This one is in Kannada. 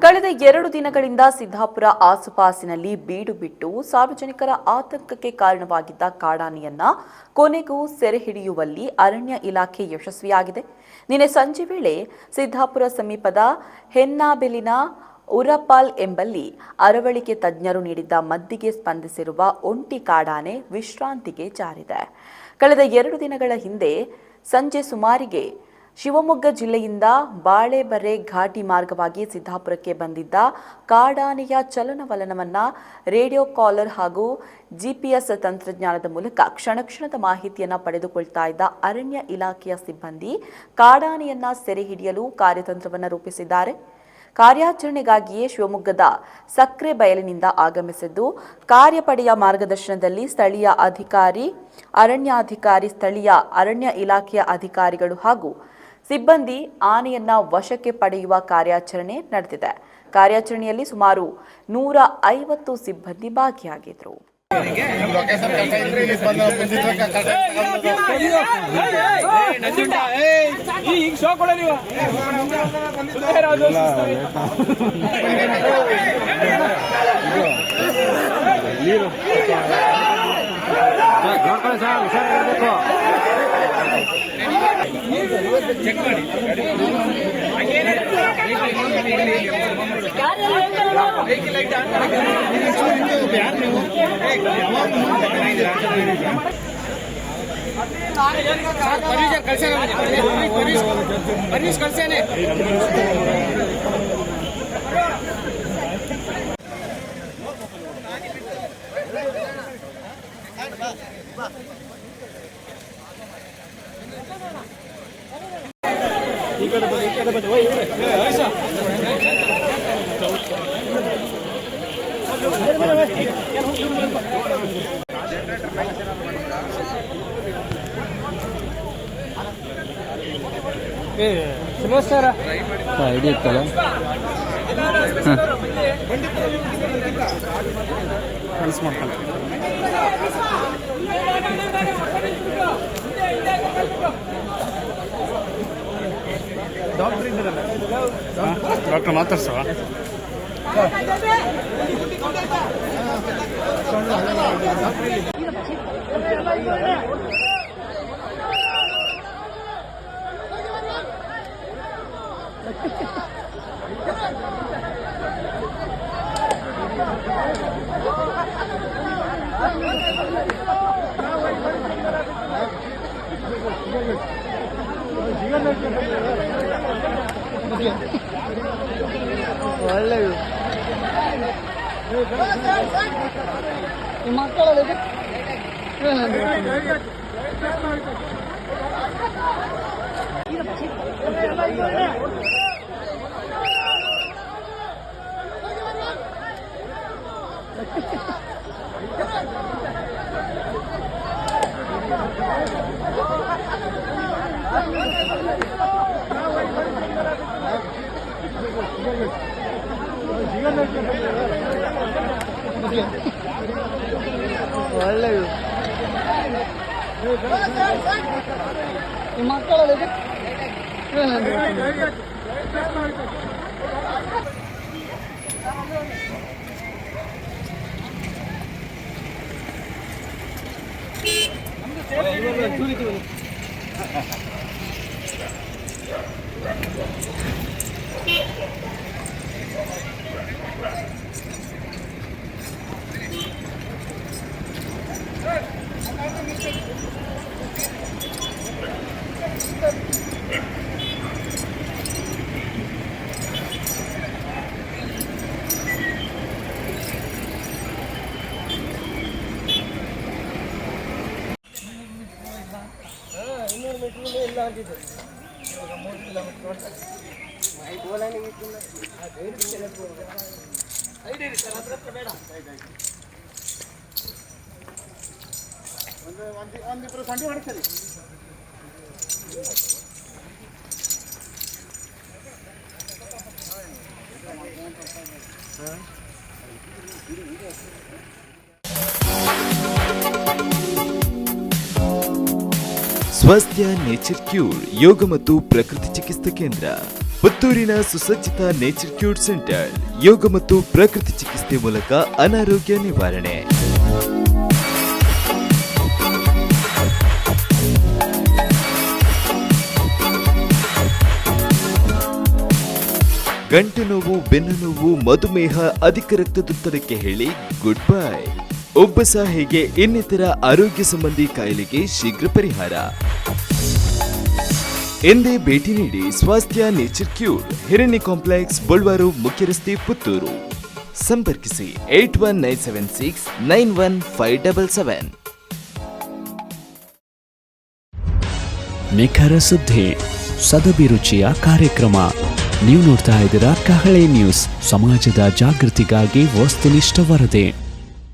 ಕಳೆದ 2 ದಿನಗಳಿಂದ ಸಿದ್ದಾಪುರ ಆಸುಪಾಸಿನಲ್ಲಿ ಬೀಡು ಬಿಟ್ಟು ಸಾರ್ವಜನಿಕರ ಆತಂಕಕ್ಕೆ ಕಾರಣವಾಗಿದ್ದ ಕಾಡಾನೆಯನ್ನ ಕೊನೆಗೂ ಸೆರೆ ಹಿಡಿಯುವಲ್ಲಿ ಅರಣ್ಯ ಇಲಾಖೆ ಯಶಸ್ವಿಯಾಗಿದೆ. ನಿನ್ನೆ ಸಂಜೆ ವೇಳೆ ಸಿದ್ದಾಪುರ ಸಮೀಪದ ಹೆನ್ನಾಬೆಲಿನ ಉರಪಾಲ್ ಎಂಬಲ್ಲಿ ಅರವಳಿಕೆ ತಜ್ಞರು ನೀಡಿದ್ದ ಮದ್ದಿಗೆ ಸ್ಪಂದಿಸಿರುವ ಒಂಟಿ ಕಾಡಾನೆ ವಿಶ್ರಾಂತಿಗೆ ಜಾರಿದೆ. ಕಳೆದ 2 ದಿನಗಳ ಹಿಂದೆ ಸಂಜೆ ಸುಮಾರಿಗೆ ಶಿವಮೊಗ್ಗ ಜಿಲ್ಲೆಯಿಂದ ಬಾಳೆಬರೆ ಘಾಟಿ ಮಾರ್ಗವಾಗಿ ಸಿದ್ದಾಪುರಕ್ಕೆ ಬಂದಿದ್ದ ಕಾಡಾನೆಯ ಚಲನವಲನವನ್ನ ರೇಡಿಯೋ ಕಾಲರ್ ಹಾಗೂ ಜಿಪಿಎಸ್ ತಂತ್ರಜ್ಞಾನದ ಮೂಲಕ ಕ್ಷಣದ ಮಾಹಿತಿಯನ್ನ ಪಡೆದುಕೊಳ್ತಾ ಇದ್ದ ಅರಣ್ಯ ಇಲಾಖೆಯ ಸಿಬ್ಬಂದಿ ಕಾಡಾನೆಯನ್ನ ಸೆರೆ ಹಿಡಿಯಲು ಕಾರ್ಯತಂತ್ರವನ್ನು ರೂಪಿಸಿದ್ದಾರೆ. ಕಾರ್ಯಾಚರಣೆಗಾಗಿಯೇ ಶಿವಮೊಗ್ಗದ ಸಕ್ರೆ ಬಯಲಿನಿಂದ ಆಗಮಿಸಿದ್ದು, ಕಾರ್ಯಪಡೆಯ ಮಾರ್ಗದರ್ಶನದಲ್ಲಿ ಸ್ಥಳೀಯ ಅಧಿಕಾರಿ, ಅರಣ್ಯಾಧಿಕಾರಿ, ಸ್ಥಳೀಯ ಅರಣ್ಯ ಇಲಾಖೆಯ ಅಧಿಕಾರಿಗಳು ಹಾಗೂ ಸಿಬ್ಬಂದಿ ಆನೆಯನ್ನ ವಶಕ್ಕೆ ಪಡೆಯುವ ಕಾರ್ಯಾಚರಣೆ ನಡೆದಿದೆ. ಕಾರ್ಯಾಚರಣೆಯಲ್ಲಿ ಸುಮಾರು 150 ಸಿಬ್ಬಂದಿ ಭಾಗಿಯಾಗಿದ್ದರು. ಚೆಕ್ ಮಾಡಿ ಕಳ್ಸೇನೆ. ಈ ಕಡೆ ಬನ್ನಿ ಸರ್ ಹಿಡಿಯುತ್ತಲ್ಲ. ಕನ್ಸ್ ಮಾಡ್ಕೊಂಡು ಡಾಕ್ಟರ್ ಮಾತಾಡ್ಸವ ಒಳ್ಳೆಯದು ಮಕ್ಕಳಲ್ಲಿ ಒಳ್ಳೆಯದು ಮಕ್ಕಳಲ್ಲಿ ಇಲ್ಲ ಅಂತಿದ್ದು 3 ಕಿಲೋಮೀಟರ್ ಒಂದಿಬ್ರು ಸಂಡಿ ಮಾಡ್ತಾರೆ. ಸ್ವಾಸ್ಥ್ಯ ನೇಚರ್ ಕ್ಯೂರ್ ಯೋಗ ಮತ್ತು ಪ್ರಕೃತಿ ಚಿಕಿತ್ಸಾ ಕೇಂದ್ರ ಪುತ್ತೂರಿನ ಸುಸಜ್ಜಿತ ನೇಚರ್ ಕ್ಯೂರ್ ಸೆಂಟರ್ ಯೋಗ ಮತ್ತು ಪ್ರಕೃತಿ ಚಿಕಿತ್ಸೆ ಮೂಲಕ ಅನಾರೋಗ್ಯ ನಿವಾರಣೆ. ಗಂಟು ನೋವು, ಬೆನ್ನು ನೋವು, ಮಧುಮೇಹ, ಅಧಿಕ ರಕ್ತದೊತ್ತಡಕ್ಕೆ ಹೇಳಿ ಗುಡ್ ಬೈ. ಉಬ್ಬಸ ಹೀಗೆ ಇನ್ನಿತರ ಆರೋಗ್ಯ ಸಂಬಂಧಿ ಕಾಯಿಲೆಗೆ ಶೀಘ್ರ ಪರಿಹಾರ. ಎಂದೇ ಭೇಟಿ ನೀಡಿ ಸ್ವಾಸ್ಥ್ಯ ನೇಚರ್ ಕ್ಯೂರ್, ಹಿರಣ್ಯ ಕಾಂಪ್ಲೆಕ್ಸ್, ಬಳ್ವಾರು, ಮುಖ್ಯ ರಸ್ತೆ, ಪುತ್ತೂರು. ಸಂಪರ್ಕಿಸಿ 8196915577. ನಿಖರ ಸುದ್ದಿ, ಸದಭಿರುಚಿಯ ಕಾರ್ಯಕ್ರಮ. ನೀವು ನೋಡ್ತಾ ಇದ್ದೀರಾ ಕಹಳೆ ನ್ಯೂಸ್, ಸಮಾಜದ ಜಾಗೃತಿಗಾಗಿ ವಸ್ತುನಿಷ್ಠ ವರದಿ.